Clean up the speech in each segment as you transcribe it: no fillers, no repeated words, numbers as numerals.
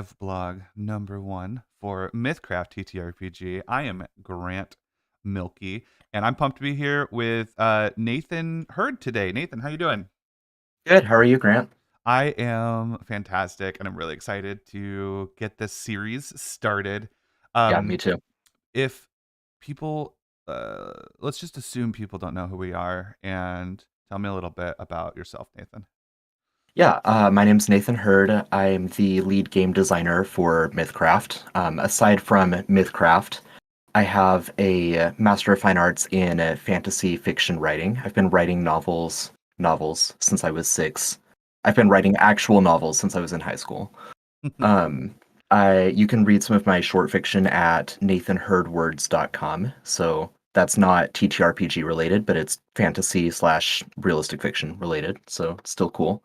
DevBlog #1 for MythCraft TTRPG. I am Grant Milky, and I'm pumped to be here with Nathan Hurd today. Nathan, how you doing? Good. How are you, Grant? I am fantastic, and I'm really excited to get this series started. Yeah, me Um, too. if people, let's just assume people don't know who we are, and tell me a little bit about yourself, Nathan. Yeah, my name's Nathan Hurd. I'm the lead game designer for MythCraft. Aside from MythCraft, I have a Master of Fine Arts in fantasy fiction writing. I've been writing novels since I was 6. I've been writing actual novels since I was in high school. Um, you can read some of my short fiction at nathanhurdwords.com. So that's not TTRPG related, but it's fantasy slash realistic fiction related. So still cool.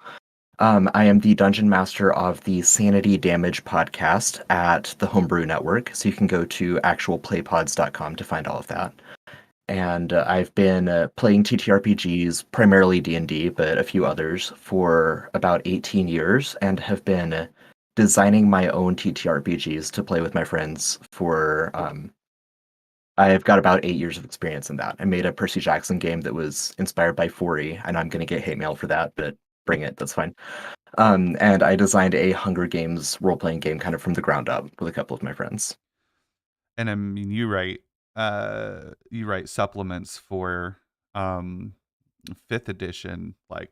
I am the dungeon master of the Sanity Damage podcast at the Homebrew Network. So you can go to actualplaypods.com to find all of that. And I've been playing TTRPGs, primarily D&D, but a few others, for about 18 years, and have been designing my own TTRPGs to play with my friends for I've got about 8 years of experience in that. I made a Percy Jackson game that was inspired by 40, and I'm going to get hate mail for that, but bring it, that's fine. And I designed a Hunger Games role-playing game kind of from the ground up with a couple of my friends. And I mean, you write supplements for um fifth edition, like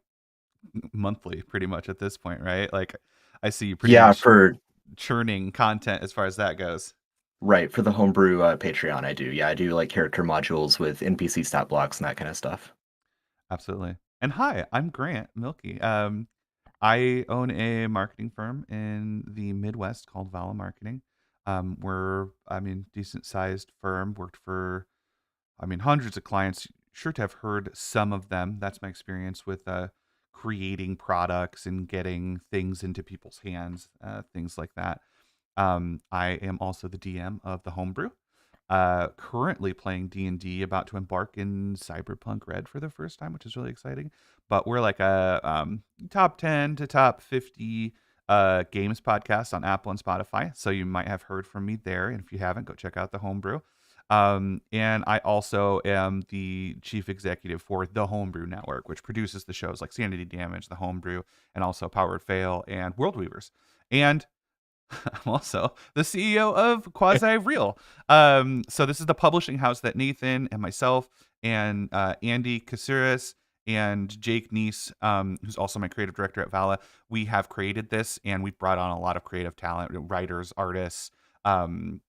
monthly, pretty much at this point, right? Like, I see you pretty Yeah, much for churning content as far as that goes. right, for the Homebrew Patreon, I do. Yeah, I do like character modules with NPC stat blocks and that kind of stuff. Absolutely. And hi, I'm Grant Milky. I own a marketing firm in the Midwest called Vala Marketing. Decent sized firm, worked for, hundreds of clients. Sure to have heard some of them. That's my experience with creating products and getting things into people's hands, things like that. I am also the DM of the Homebrew. Currently playing D&D, about to embark in Cyberpunk Red for the first time, which is really exciting. But we're like a top 10 to top 50 games podcast on Apple and Spotify. So you might have heard from me there. And if you haven't, go check out the Homebrew. And I also am the chief executive for the Homebrew Network, which produces the shows like Sanity Damage, the Homebrew, and also Powered Fail and World Weavers. And I'm also the CEO of QuasiReal. So this is the publishing house that Nathan and myself and Andy Casiris and Jake Neese, who's also my creative director at Vala, we have created this, and we've brought on a lot of creative talent, writers, artists, and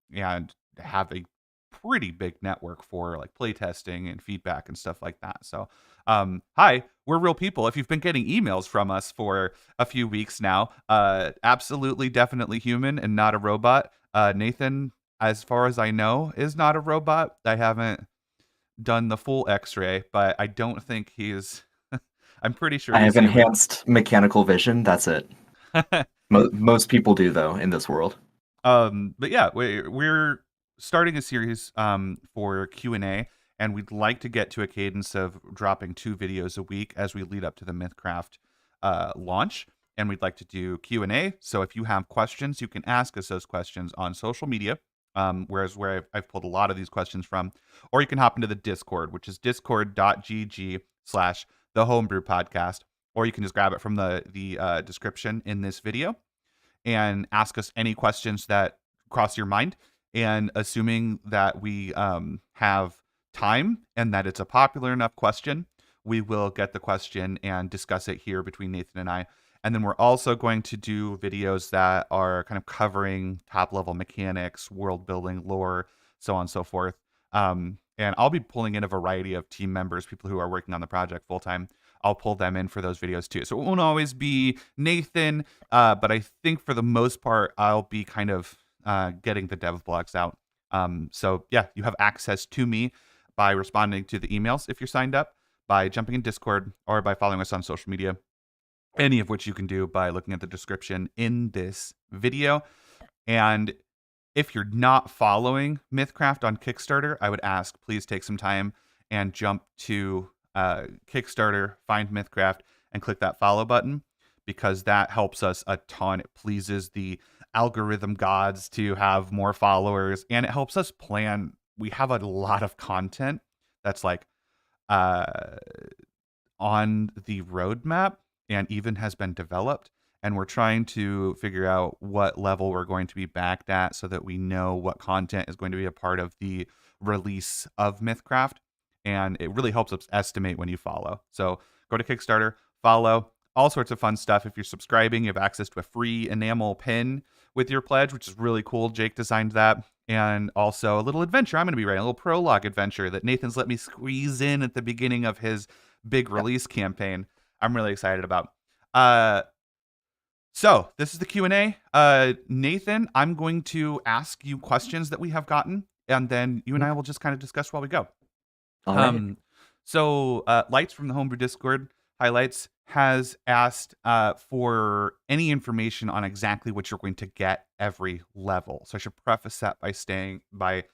have a pretty big network for like playtesting and feedback and stuff like that. So, hi, we're real people. If you've been getting emails from us for a few weeks now, absolutely, definitely human and not a robot. Nathan, as far as I know, is not a robot. I haven't done the full X-ray, but I don't think he's. I'm pretty sure I he's have human. enhanced mechanical vision. That's it. Most people do, though, in this world. But yeah, we're starting a series for Q&A, and we'd like to get to a cadence of dropping 2 videos a week as we lead up to the MythCraft launch. And we'd like to do Q&A. So if you have questions, you can ask us those questions on social media, whereas where I've pulled a lot of these questions from, or you can hop into the Discord, which is discord.gg/the Homebrew Podcast, or you can just grab it from the description in this video and ask us any questions that cross your mind. And assuming that we have time and that it's a popular enough question, we will get the question and discuss it here between Nathan and I. And then we're also going to do videos that are kind of covering top level mechanics, world building, lore, so on and so forth. And I'll be pulling in a variety of team members, people who are working on the project full time. I'll pull them in for those videos too. So it won't always be Nathan, but I think for the most part, I'll be kind of getting the dev blogs out. So yeah, you have access to me by responding to the emails if you're signed up, by jumping in Discord, or by following us on social media, any of which you can do by looking at the description in this video. And if you're not following MythCraft on Kickstarter, I would ask, please take some time and jump to Kickstarter, find MythCraft, and click that follow button, because that helps us a ton. It pleases the algorithm gods to have more followers, and it helps us plan. We have a lot of content that's like uh, on the roadmap and even has been developed. And we're trying to figure out what level we're going to be backed at so that we know what content is going to be a part of the release of MythCraft. And it really helps us estimate when you follow. So go to Kickstarter, follow, all sorts of fun stuff. If you're subscribing, you have access to a free enamel pin with your pledge, which is really cool. Jake designed that. And also a little adventure I'm going to be writing, a little prologue adventure that Nathan's let me squeeze in at the beginning of his big release campaign. I'm really excited about. So this is the Q&A. Nathan, I'm going to ask you questions that we have gotten, and then you and I will just kind of discuss while we go. All right. So Lights from the Homebrew Discord highlights has asked for any information on exactly what you're going to get every level. So I should preface that by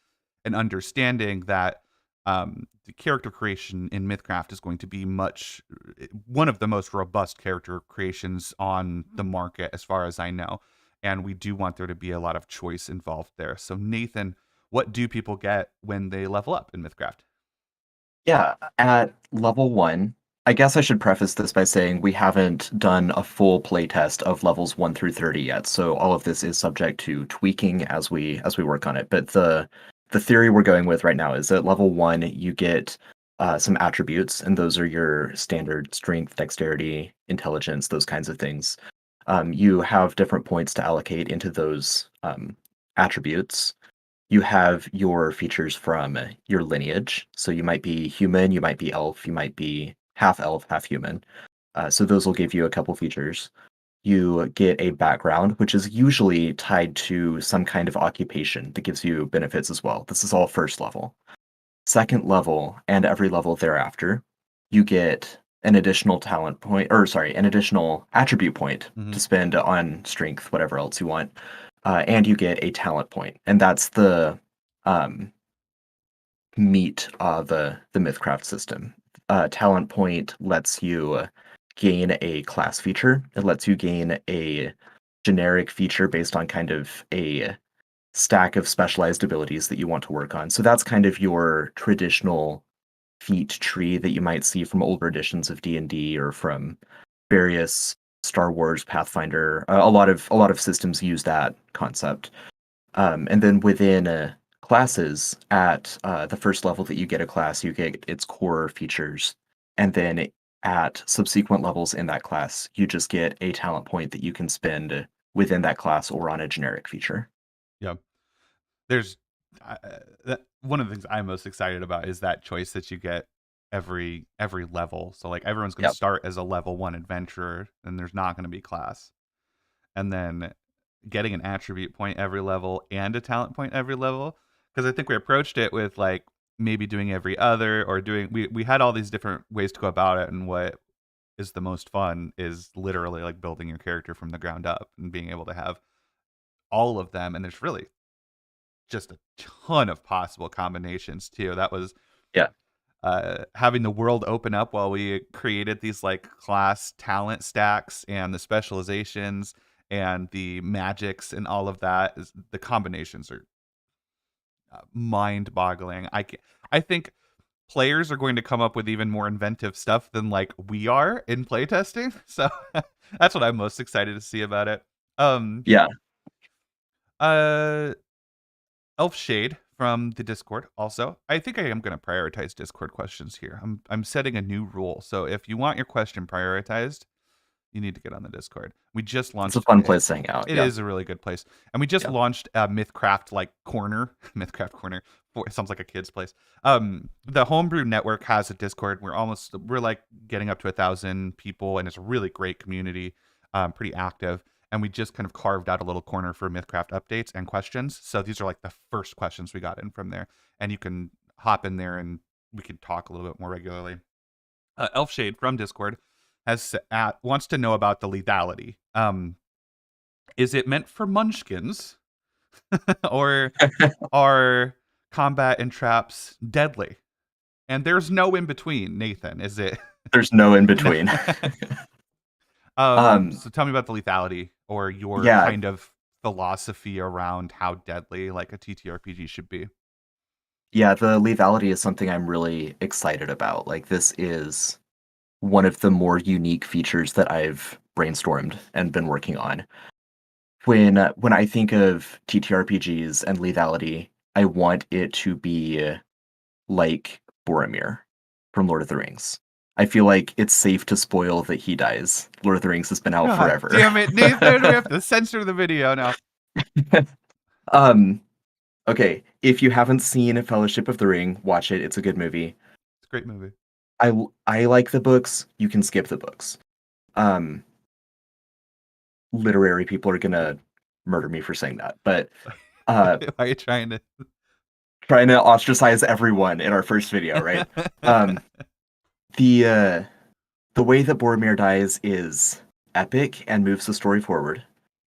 an understanding that the character creation in MythCraft is going to be one of the most robust character creations on the market, as far as I know. And we do want there to be a lot of choice involved there. So Nathan, what do people get when they level up in MythCraft? Yeah, at level 1, I guess I should preface this by saying we haven't done a full playtest of levels 1 through 30 yet, so all of this is subject to tweaking as we work on it. But the theory we're going with right now is at level 1 you get some attributes, and those are your standard strength, dexterity, intelligence, those kinds of things. You have different points to allocate into those attributes. You have your features from your lineage. So you might be human, you might be elf, you might be half elf, half human. So those will give you a couple features. You get a background, which is usually tied to some kind of occupation that gives you benefits as well. This is all first level. Second level and every level thereafter, you get an additional an additional attribute point to spend on strength, whatever else you want. And you get a talent point, and that's the meat of the MythCraft system. Talent point lets you gain a class feature. It lets you gain a generic feature based on kind of a stack of specialized abilities that you want to work on. So that's kind of your traditional feat tree that you might see from older editions of D&D or from various Star Wars, Pathfinder. A lot of systems use that concept. And then within classes, at the first level that you get a class, you get its core features. And then at subsequent levels in that class, you just get a talent point that you can spend within that class or on a generic feature. Yeah. There's one of the things I'm most excited about is that choice that you get every level. So like everyone's going to start as a level 1 adventurer, and there's not going to be class. And then getting an attribute point every level and a talent point every level, because I think we approached it with like maybe doing every other, or doing we had all these different ways to go about it, and what is the most fun is literally like building your character from the ground up and being able to have all of them. And there's really just a ton of possible combinations too. That was having the world open up while we created these like class talent stacks and the specializations and the magics and all of that. The combinations are mind-boggling. I think players are going to come up with even more inventive stuff than like we are in playtesting. So that's what I'm most excited to see about it. Elf Shade from the Discord also. I think I am going to prioritize Discord questions here. I'm setting a new rule. So if you want your question prioritized, you need to get on the Discord. We just launched. It's a fun place to hang out. It is a really good place. And we just launched a MythCraft corner. MythCraft corner. It sounds like a kid's place. The Homebrew network has a Discord. We're like getting up to 1,000 people, and it's a really great community. Pretty active. And we just kind of carved out a little corner for MythCraft updates and questions. So these are like the first questions we got in from there. And you can hop in there and we can talk a little bit more regularly. Elfshade from Discord wants to know about the lethality. Is it meant for munchkins? Or are combat and traps deadly? And there's no in between, Nathan, is it? There's no in between. So tell me about the lethality, or your kind of philosophy around how deadly like a TTRPG should be. Yeah, the lethality is something I'm really excited about. Like, this is one of the more unique features that I've brainstormed and been working on. When I think of TTRPGs and lethality, I want it to be like Boromir from Lord of the Rings. I feel like it's safe to spoil that he dies. Lord of the Rings has been out God forever. damn it, Nathan! We have to censor the video now. um, okay, if you haven't seen Fellowship of the Ring, watch it. It's a good movie. It's a great movie. I like the books. You can skip the books. Um, literary people are gonna murder me for saying that, but Why are you trying to? trying to ostracize everyone in our first video, right? Um, the the way that Boromir dies is epic and moves the story forward.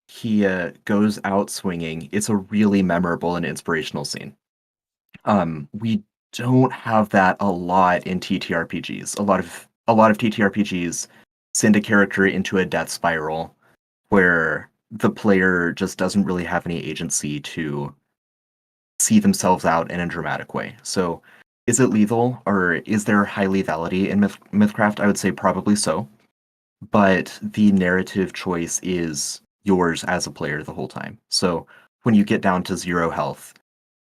He goes out swinging. It's a really memorable and inspirational scene. We don't have that a lot in TTRPGs. A lot of TTRPGs send a character into a death spiral where the player just doesn't really have any agency to see themselves out in a dramatic way. So, is it lethal or is there high lethality in MythCraft? I would say probably so, but the narrative choice is yours as a player the whole time. So, when you get down to 0 health,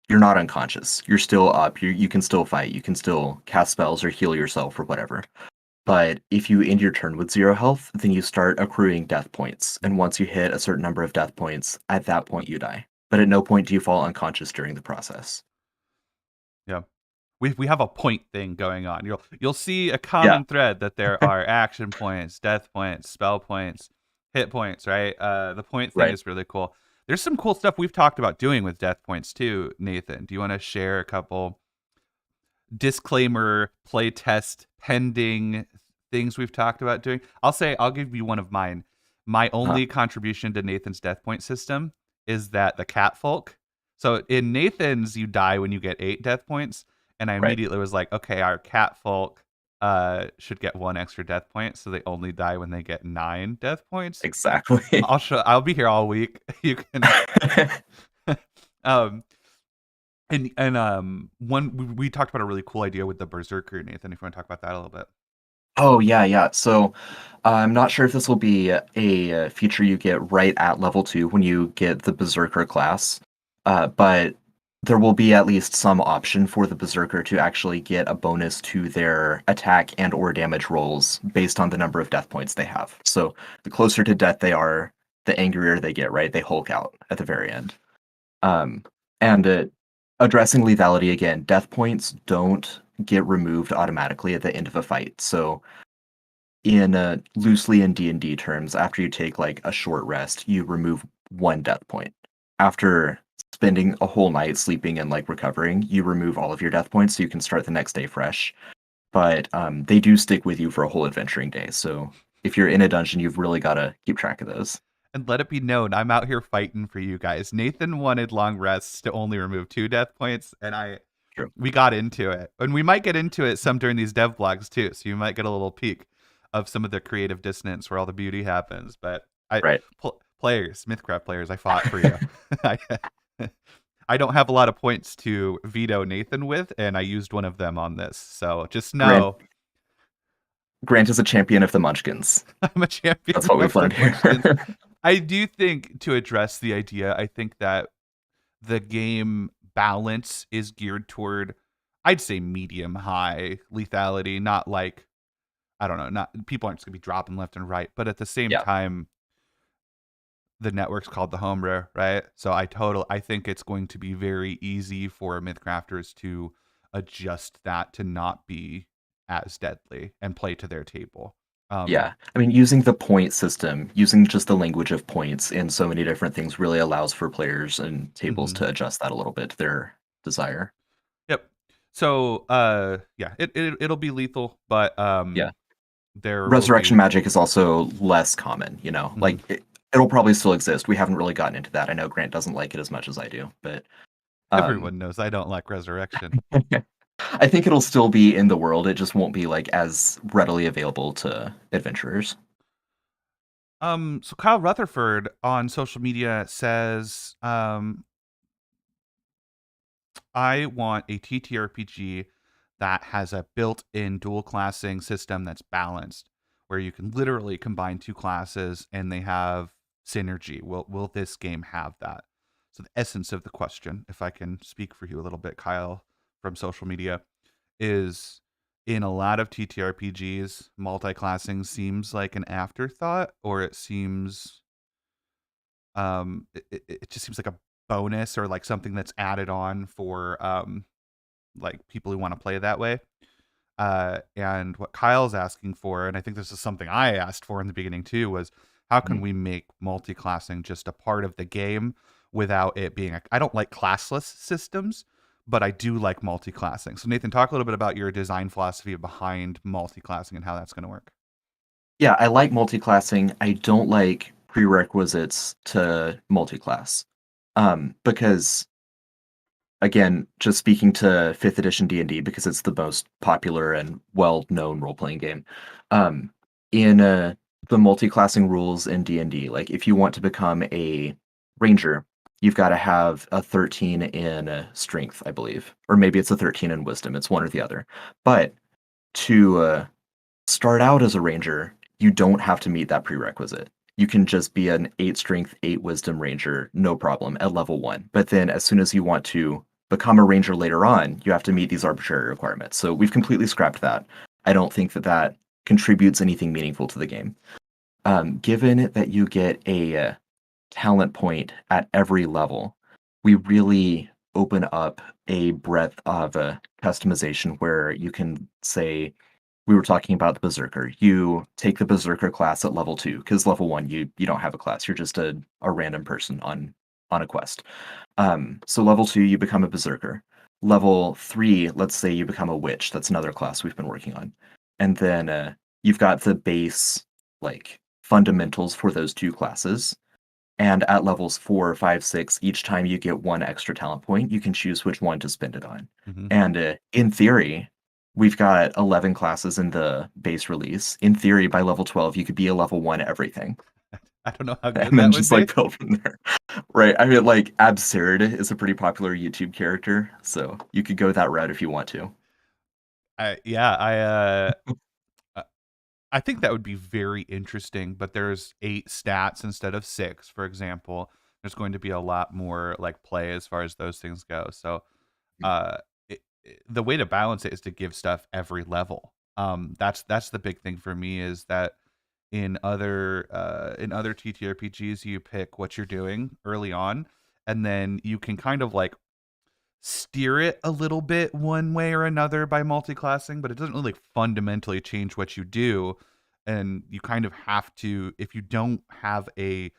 you're not unconscious. You're still up. You can still fight. You can still cast spells or heal yourself or whatever. But if you end your turn with 0 health, then you start accruing death points. And once you hit a certain number of death points, at that point you die. But at no point do you fall unconscious during the process. Yeah. We have a point thing going on. You'll see a Yeah, common thread that there are action points, death points, spell points, hit points, right? The point thing right. is really cool. There's some cool stuff we've talked about doing with death points too, Nathan. Do you want to share a couple disclaimer, play test pending things we've talked about doing? I'll give you one of mine. My Uh, only contribution to Nathan's death point system is that the cat folk. So in Nathan's, you die when you get 8 death points, and I right. immediately was like, okay, our cat folk should get 1 extra death point, so they only die when they get 9 death points. Exactly. I'll be here all week. You can um one we talked about a really cool idea with the berserker, Nathan, if you want to talk about that a little bit. Oh, yeah, yeah. So I'm not sure if this will be a feature you get right at level 2 when you get the Berserker class, but there will be at least some option for the Berserker to actually get a bonus to their attack and or damage rolls based on the number of death points they have. So the closer to death they are, the angrier they get, right? They Hulk out at the very end. Um, and addressing lethality again, death points don't get removed automatically at the end of a fight. So in loosely in D&D terms, after you take like a short rest, you remove 1 death point. After spending a whole night sleeping and like recovering, you remove all of your death points so you can start the next day fresh. But they do stick with you for a whole adventuring day. So if you're in a dungeon, you've really got to keep track of those. And let it be known, I'm out here fighting for you guys. Nathan wanted long rests to only remove 2 death points, and True. we got into it. And we might get into it some during these dev blogs too, so you might get a little peek of some of the creative dissonance where all the beauty happens. But Right. players, MythCraft players, I fought for you. I don't have a lot of points to veto Nathan with, and I used one of them on this. So just know Grant is a champion of the Munchkins. I'm a champion That's what of we've the learned here. Munchkins. I do think, to address the idea, I think that the game balance is geared toward, I'd say, medium high lethality, not like, I don't know, not people aren't just gonna be dropping left and right, but at the same Yeah. time, the network's called the Homebrew, right? So I think it's going to be very easy for Mythcrafters to adjust that to not be as deadly and play to their table. Yeah. I mean, using the point system, using just the language of points in so many different things really allows for players and tables Mhm. to adjust that a little bit to their desire. Yep. So yeah, it'll be lethal, but Yeah. there will Resurrection be. magic is also less common, you know? Mhm. Like, it'll probably still exist. We haven't really gotten into that. I know Grant doesn't like it as much as I do, but um, Everyone knows I don't like resurrection. I think it'll still be in the world. It just won't be, like, as readily available to adventurers. So Kyle Rutherford on social media says, I want a TTRPG that has a built-in dual classing system that's balanced, where you can literally combine two classes and they have synergy. Will this game have that? So the essence of the question, if I can speak for you a little bit, Kyle, from social media, is in a lot of TTRPGs, multi-classing seems like an afterthought, or it seems it just seems like a bonus or like something that's added on for like people who want to play that way. And what Kyle's asking for, and I think this is something I asked for in the beginning too, was how can Mhm. we make multi-classing just a part of the game without it being I don't like classless systems, but I do like multi-classing. So Nathan, talk a little bit about your design philosophy behind multi-classing and how that's going to work. Yeah, I like multi-classing. I don't like prerequisites to multi-class. Because again, just speaking to 5th edition D&D because it's the most popular and well-known role-playing game. Um, in the multi-classing rules in D&D, like if you want to become a ranger, you've got to have a 13 in strength, I believe, or maybe it's a 13 in wisdom. It's one or the other. But to start out as a ranger, you don't have to meet that prerequisite. You can just be an 8 strength, 8 wisdom ranger, no problem, at level 1. But then as soon as you want to become a ranger later on, you have to meet these arbitrary requirements. So we've completely scrapped that. I don't think that that contributes anything meaningful to the game. Given that you get a talent point at every level, we really open up a breadth of customization where you can say, we were talking about the Berserker. You take the Berserker class at level 2, because level 1 you don't have a class. You're just a random person on a quest. So level 2 you become a Berserker. Level 3, let's say you become a witch. That's another class we've been working on. And then you've got the base like fundamentals for those two classes. And at levels 4, 5, 6, each time you get one extra talent point, you can choose which one to spend it on. Mm-hmm. And in theory, we've got 11 classes in the base release. In theory, by level 12, you could be a level 1 everything. I don't know how good And then that would just be. like build from there. Right. I mean, like, Absurd is a pretty popular YouTube character. So you could go that route if you want to. Yeah, uh, I think that would be very interesting, but there's 8 stats instead of 6, for example. There's going to be a lot more like play as far as those things go. So, uh, the way to balance it is to give stuff every level. That's the big thing for me is that in other TTRPGs you pick what you're doing early on, and then you can kind of like steer it a little bit one way or another by multi-classing, but it doesn't really fundamentally change what you do. And you kind of have to, if you don't have a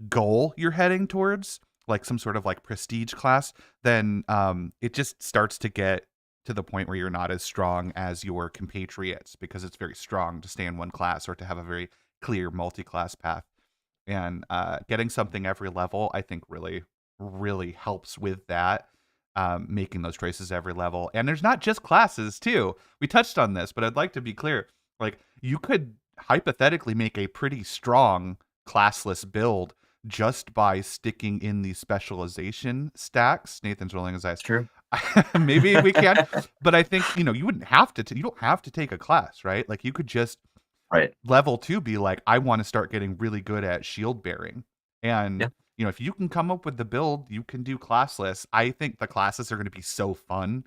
goal you're heading towards, like some sort of like prestige class, then it just starts to get to the point where you're not as strong as your compatriots because it's very strong to stay in one class or to have a very clear multi-class path. And getting something every level, I think, really helps with that. Making those choices every level, and there's not just classes too. We touched on this, but I'd like to be clear. Like you could hypothetically make a pretty strong classless build just by sticking in the specialization stacks. Nathan's rolling his eyes. It's true. Maybe we can, but I think you wouldn't have to. You don't have to take a class, right? Like you could just Right. level 2 be like, I want to start getting really good at shield bearing. And Yeah. if you can come up with the build, you can do classless. I think the classes are going to be so fun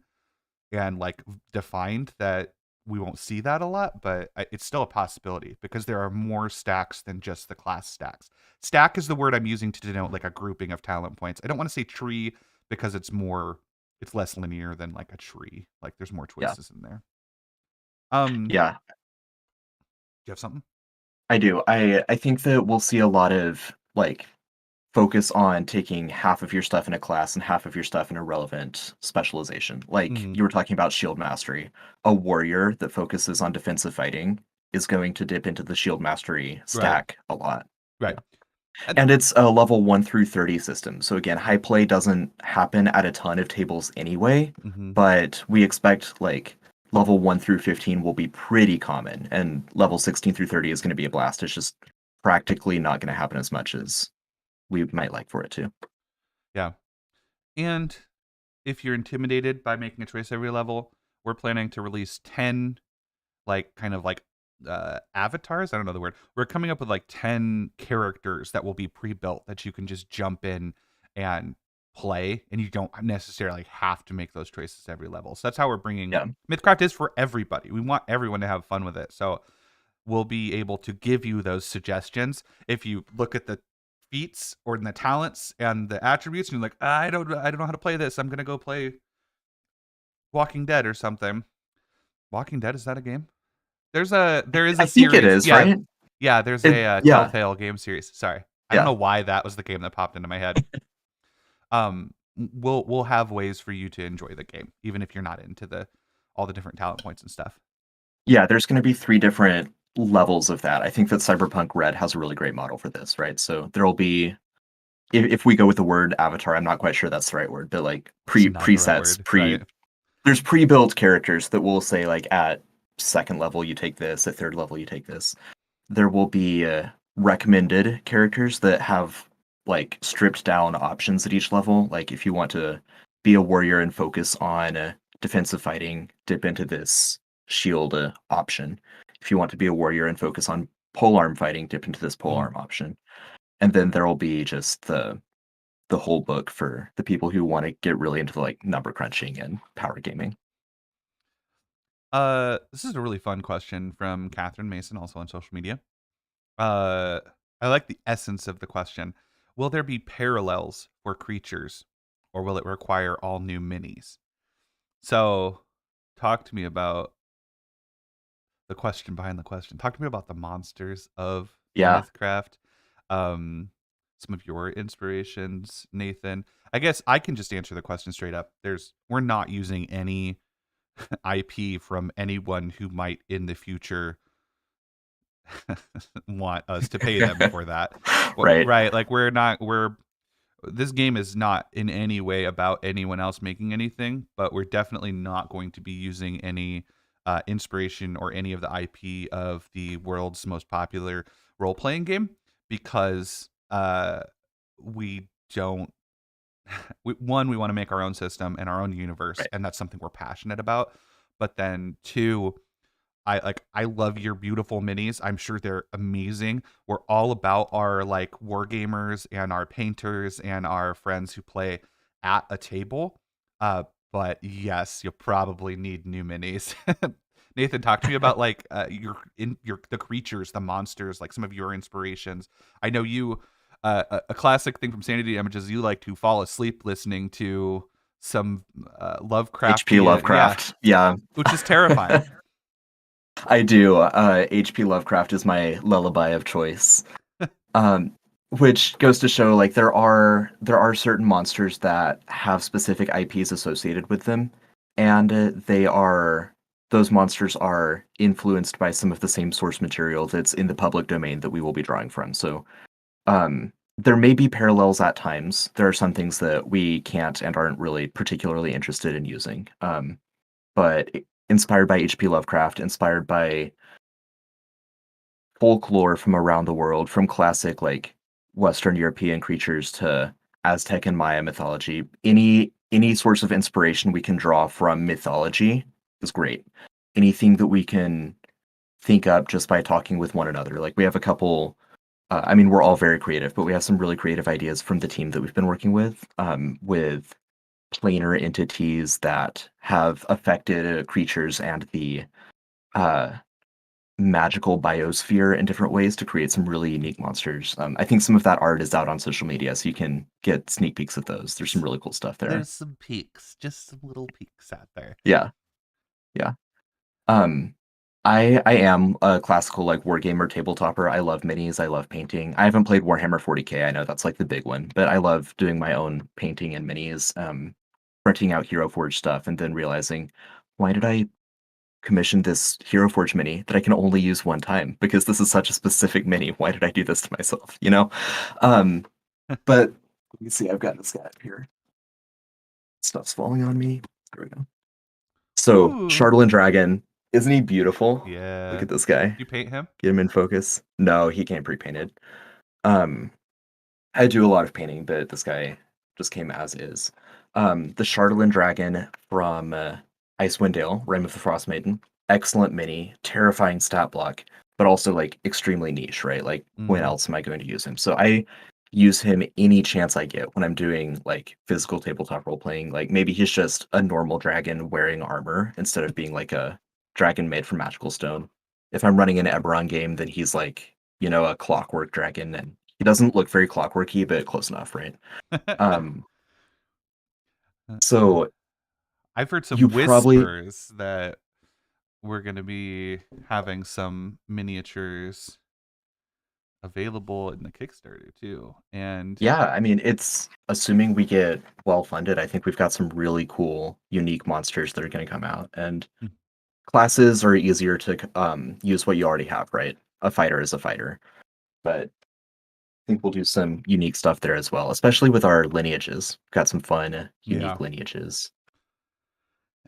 and like defined that we won't see that a lot, but it's still a possibility because there are more stacks than just the class stacks. Stack is the word I'm using to denote like a grouping of talent points. I don't want to say tree because it's less linear than like a tree. Like there's more Yeah. choices in there. Do Yeah. you have something? I do. I think that we'll see a lot of like focus on taking half of your stuff in a class and half of your stuff in a relevant specialization. Like Mhm. you were talking about shield mastery. A warrior that focuses on defensive fighting is going to dip into the shield mastery Right. stack a lot. Right. Yeah. And it's a level 1 through 30 system. So again, high play doesn't happen at a ton of tables anyway, Mhm. but we expect like level 1 through 15 will be pretty common and level 16 through 30 is going to be a blast. It's just practically not going to happen as much as we might like for it to. Yeah. And if you're intimidated by making a choice every level, we're planning to release 10 kind of avatars. I don't know the word. We're coming up with 10 characters that will be pre-built that you can just jump in and play, and you don't necessarily have to make those choices every level. So that's how we're bringing MythCraft is for everybody. We want everyone to have fun with it. So we'll be able to give you those suggestions. If you look at the feats or the talents and the attributes, and you're like, I don't know how to play this. I'm gonna go play Walking Dead or something. Walking Dead, is that a game? There is a I series. think it is, right? Yeah, there's a Telltale game series. Sorry. I don't know why that was the game that popped into my head. We'll have ways for you to enjoy the game, even if you're not into all the different talent points and stuff. Yeah, there's going to be 3 different levels of that. I think that Cyberpunk Red has a really great model for this, right? So there'll be, if we go with the word avatar, I'm not quite sure that's the right word, but presets, right. There's pre-built characters that will say at second level you take this, at third level you take this. There will be recommended characters that have stripped down options at each level. Like if you want to be a warrior and focus on defensive fighting, dip into this shield option. If you want to be a warrior and focus on polearm fighting, dip into this polearm option. And then there will be just the whole book for the people who want to get really into number crunching and power gaming. This is a really fun question from Catherine Mason, also on social media. I like the essence of the question. Will there be parallels for creatures, or will it require all new minis? So, talk to me about the question behind the question. Talk to me about the monsters of MythCraft. Some of your inspirations, Nathan. I guess I can just answer the question straight up. We're not using any IP from anyone who might in the future want us to pay them for that. Right. This game is not in any way about anyone else making anything, but we're definitely not going to be using any inspiration or any of the IP of the world's most popular role-playing game, because we don't we want to make our own system and our own universe, and that's something we're passionate about. But then 2, I love your beautiful minis. I'm sure they're amazing. We're all about our war gamers and our painters and our friends who play at a table. But yes, you'll probably need new minis. Nathan, talk to me about the creatures, the monsters, some of your inspirations. I know you a classic thing from Sanity Images, you like to fall asleep listening to some Lovecraft. HP Lovecraft. Yeah. Which is terrifying. I do. HP Lovecraft is my lullaby of choice. Which goes to show there are certain monsters that have specific IPs associated with them, and those monsters are influenced by some of the same source material that's in the public domain that we will be drawing from. So there may be parallels at times. There are some things that we can't and aren't really particularly interested in using. But inspired by H.P. Lovecraft, inspired by folklore from around the world, from classic Western European creatures to Aztec and Maya mythology. Any source of inspiration we can draw from mythology is great. Anything that we can think up just by talking with one another. We have a couple. We're all very creative, but we have some really creative ideas from the team that we've been working with planar entities that have affected creatures and the magical biosphere in different ways to create some really unique monsters. I think some of that art is out on social media, so you can get sneak peeks of those. There's some really cool stuff there. There's some peeks, just some little peeks out there. Yeah. I am a classical wargamer tabletopper. I love minis. I love painting. I haven't played Warhammer 40K. I know that's the big one, but I love doing my own painting and minis, printing out Hero Forge stuff, and then realizing, why did I commission this Hero Forge mini that I can only use one time? Because this is such a specific mini. Why did I do this to myself? But let me see. I've got this guy up here. Stuff's falling on me. There we go. So, Shardolin Dragon. Isn't he beautiful? Look Yeah. at this guy. You paint him? Get him in focus. No, he can't pre-painted. Um, I do a lot of painting, but this guy just came as is. The Shardolin Dragon from Icewind Dale, Realm of the Frost Maiden. Excellent mini, terrifying stat block, but also like extremely niche, right? Like when Mm-hmm. else am I going to use him? So I use him any chance I get when I'm doing like physical tabletop role playing. Like maybe he's just a normal dragon wearing armor instead of being like a dragon made from magical stone. If I'm running an Eberron game, then he's like, a clockwork dragon, and he doesn't look very clockworky, but close enough, right? Um, so I've heard you some probably, whispers that we're going to be having some miniatures available in the Kickstarter too. And yeah, I mean, it's assuming we get well funded. I think we've got some really cool, unique monsters that are going to come out, and hmm, classes are easier to use what you already have, right? A fighter is a fighter, but I think we'll do some unique stuff there as well, especially with our lineages. Got some fun, yeah. unique lineages.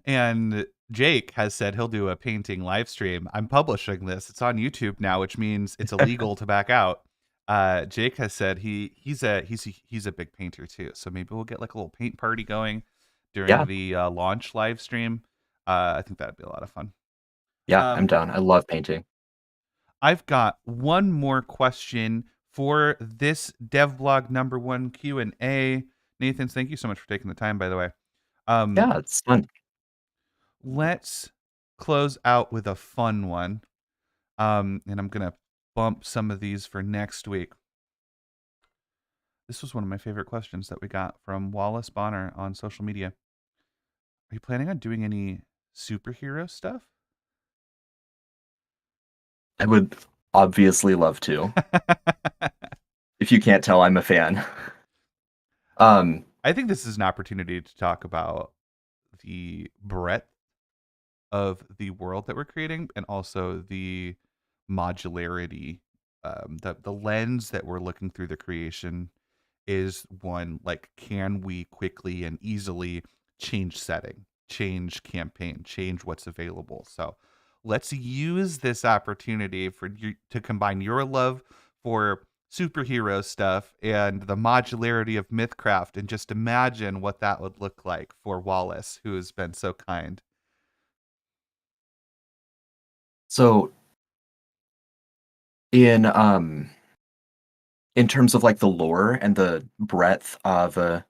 And Jake has said he'll do a painting live stream. I'm publishing this. It's on YouTube now, which means it's illegal to back out. Jake has said he's a big painter too. So maybe we'll get like a little paint party going during Yeah, the launch live stream. I think that'd be a lot of fun. yeah, I'm Um, down. I love painting. I've got one more question for this devblog #1 Q&A. Nathan, thank you so much for taking the time, by the way. Um, Yeah, it's fun. let's close out with a fun one. And I'm gonna bump some of these for next week. This was one of my favorite questions that we got from Wallace Bonner on social media. Are you planning on doing any superhero stuff? I would obviously love to. If you can't tell, I'm a fan. Um, I think this is an opportunity to talk about the breadth of the world that we're creating and also the modularity, the lens that we're looking through the creation is one like, can we quickly and easily change setting, change campaign, change what's available? So let's use this opportunity for you to combine your love for superhero stuff and the modularity of MythCraft, and just imagine what that would look like for Wallace, who has been so kind. so in in terms of like the lore and the breadth of the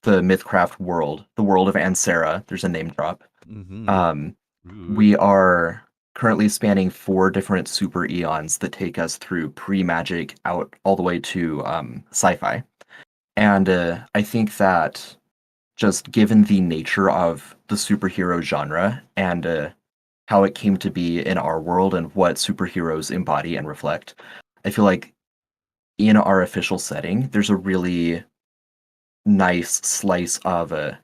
Mythcraft world, the world of Ansera, there's a name drop. Mm-hmm. Um, Ooh. we are currently spanning 4 different super eons that take us through pre-magic out all the way to sci-fi. And I think that just given the nature of the superhero genre and how it came to be in our world and what superheroes embody and reflect, I feel like in our official setting, there's a really nice slice of a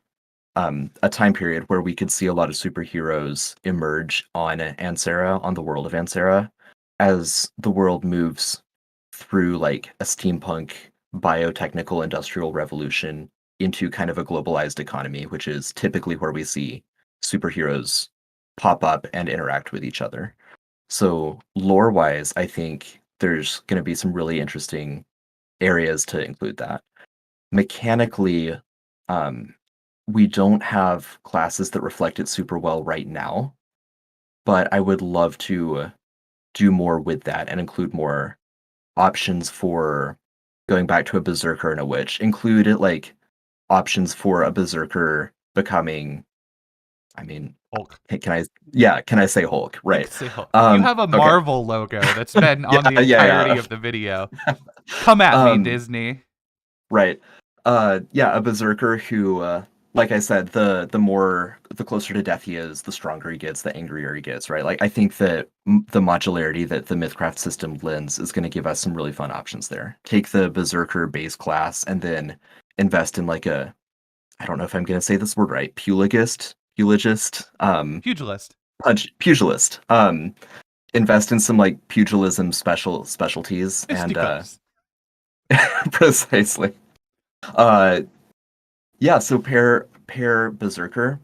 time period where we could see a lot of superheroes emerge on Ansera, on the world of Ansera, as the world moves through like a steampunk biotechnical industrial revolution into kind of a globalized economy, which is typically where we see superheroes pop up and interact with each other. So lore wise, I think there's going to be some really interesting areas to include that. Mechanically, um, we don't have classes that reflect it super well right now, but I would love to do more with that and include more options for going back to a berserker and a witch. Include it like options for a berserker becoming. I mean, Hulk. can I? Yeah, can I say Hulk? You Right. can say Hulk. You have a Okay. Marvel logo that's been Yeah, on the yeah, entirety of the video. Come yeah. at me, Disney. Right. Yeah, a berserker who, like I said, the closer to death he is, the stronger he gets, the angrier he gets, right? Like I think that the modularity that the Mythcraft system lends is going to give us some really fun options there. Take the berserker base class and then invest in like I don't know if I'm going to say this word right, pugilist, Pugilist. pugilist. Invest in some like pugilism specialties and Fisticuffs. precisely. Uh, Yeah, so pair berserker,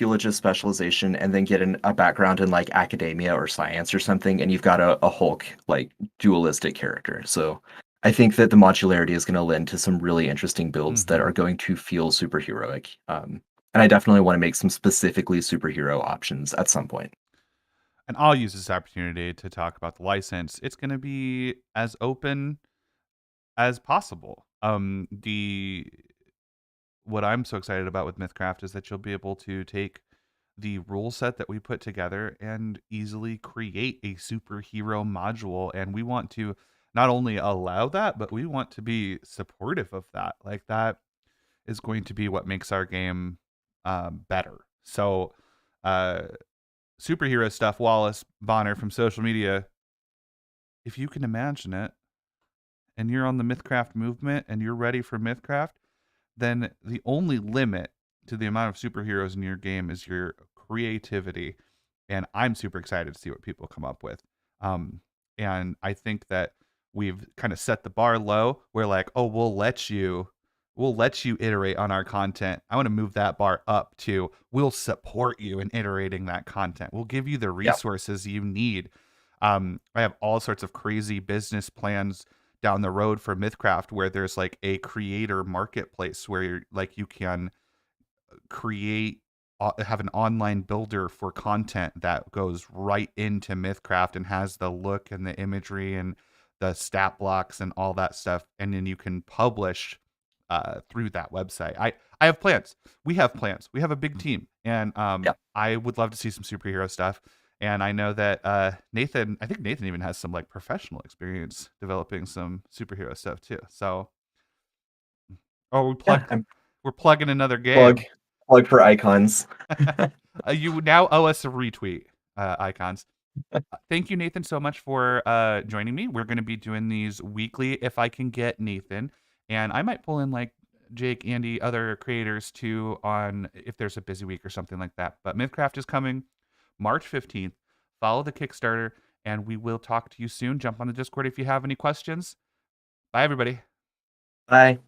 religious specialization and then get a background in like academia or science or something, and you've got a Hulk like dualistic character. So I think that the modularity is going to lend to some really interesting builds that Hmm. are going to feel superheroic. And I definitely want to make some specifically superhero options at some point. And I'll use this opportunity to talk about the license. It's going to be as open as possible. The what I'm so excited about with MythCraft is that you'll be able to take the rule set that we put together and easily create a superhero module. And we want to not only allow that, but we want to be supportive of that. Like that is going to be what makes our game better. So, uh, superhero stuff, Wallace Bonner from social media, if you can imagine it, and you're on the MythCraft movement and you're ready for MythCraft, then the only limit to the amount of superheroes in your game is your creativity. And I'm super excited to see what people come up with. Um, and I think that we've kind of set the bar low. We're like, oh, we'll let you iterate on our content. I want to move that bar up to we'll support you in iterating that content. We'll give you the Yeah. resources you need. I have all sorts of crazy business plans down the road for MythCraft where there's like a creator marketplace where you're like you can create have an online builder for content that goes right into MythCraft and has the look and the imagery and the stat blocks and all that stuff, and then you can publish through that website. I have plans. We have plans. We have a big team, and Yeah. I would love to see some superhero stuff. And I know that Nathan, I think Nathan even has some like professional experience developing some superhero stuff too. So, oh, Yeah. I'm we're plugging another plug game. plug for icons. You now owe us a retweet, icons. Thank you, Nathan, so much for joining me. We're going to be doing these weekly if I can get Nathan. And I might pull in like Jake, Andy, other creators too on if there's a busy week or something like that. But MythCraft is coming March 15th. Follow the Kickstarter, and we will talk to you soon. Jump on the Discord if you have any questions. Bye, everybody. Bye.